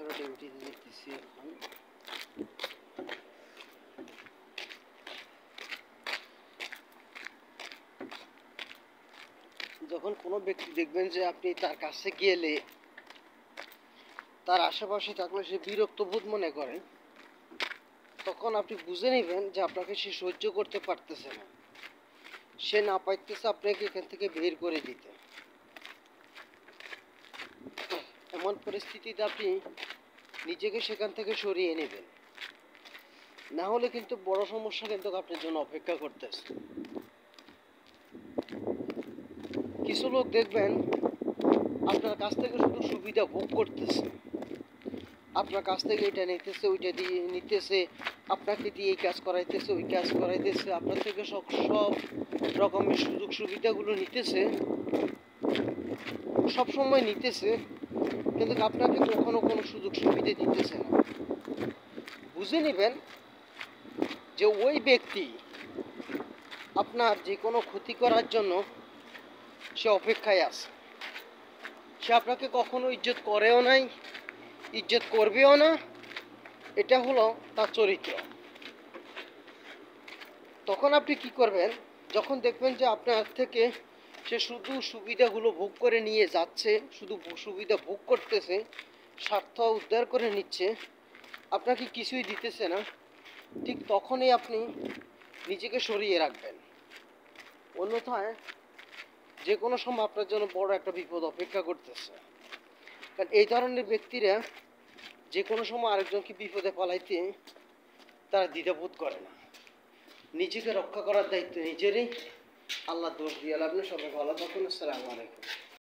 মাংসটা ডিউটিতে দেখতেছি এখন। যখন কোনো ব্যক্তি দেখবেন যে আপনি তার কাছে গেলে তার আশেপাশে থাকলে সে বিরক্ত বোধ মনে করে, তখন আপনি বুঝে নেবেন যে আপনাকে সে সহ্য করতে পারতেছে না, সে না পাইতেছে আপনাকে এখান থেকে বের করে দিতে। এমন পরিস্থিতিতে আপনি নিজেকে সেখান থেকে সরিয়ে নেবেন, না হলে কিন্তু বড় সমস্যা কিন্তু আপনার জন্য অপেক্ষা করতেছে। কিছু লোক দেখবেন আপনার কাছ থেকে শুধু সুবিধা ভোগ করতেছে, আপনার কাছ থেকে এটা নিতেছে, ওইটা দিয়ে নিতেছে, আপনাকে দিয়ে এই কাজ করাইতেছে, ওই কাজ করাইতেছে, আপনার থেকে সব রকমের সুযোগ সুবিধাগুলো নিতেছে, সব সময় নিতেছে, কিন্তু আপনাকে কখনো কোনো সুযোগ সুবিধা দিতেছে না। বুঝে নেবেন যে ওই ব্যক্তি আপনার যে কোনো ক্ষতি করার জন্য সে অপেক্ষায় আছে। সে আপনাকে কখনো ইজ্জত করেও নাই, ইজ্জত করবেও না, এটা হলো তার চরিত্র। তখন আপনি কি করবেন, যখন দেখবেন যে আপনার থেকে সে শুধু সুবিধাগুলো ভোগ করে নিয়ে যাচ্ছে, শুধু সুবিধা ভোগ করতেছে, স্বার্থ উদ্ধার করে নিচ্ছে, আপনাকে কিছুই দিতেছে না, ঠিক তখনই আপনি নিজেকে সরিয়ে রাখবেন। অন্যথায় যে কোনো সময় আপনার জন্য বড় একটা বিপদ অপেক্ষা করতেছে। কারণ এই ধরনের ব্যক্তিরা যে কোনো সময় আরেকজনকে বিপদে ফেলাইতে তারা দ্বিধাবোধ করে না। নিজেকে রক্ষা করার দায়িত্ব নিজেরই। আল্লাহ দোষ দিয়ে লাভ নেই। সবাই ভালো থাকুন। আসসালামু আলাইকুম।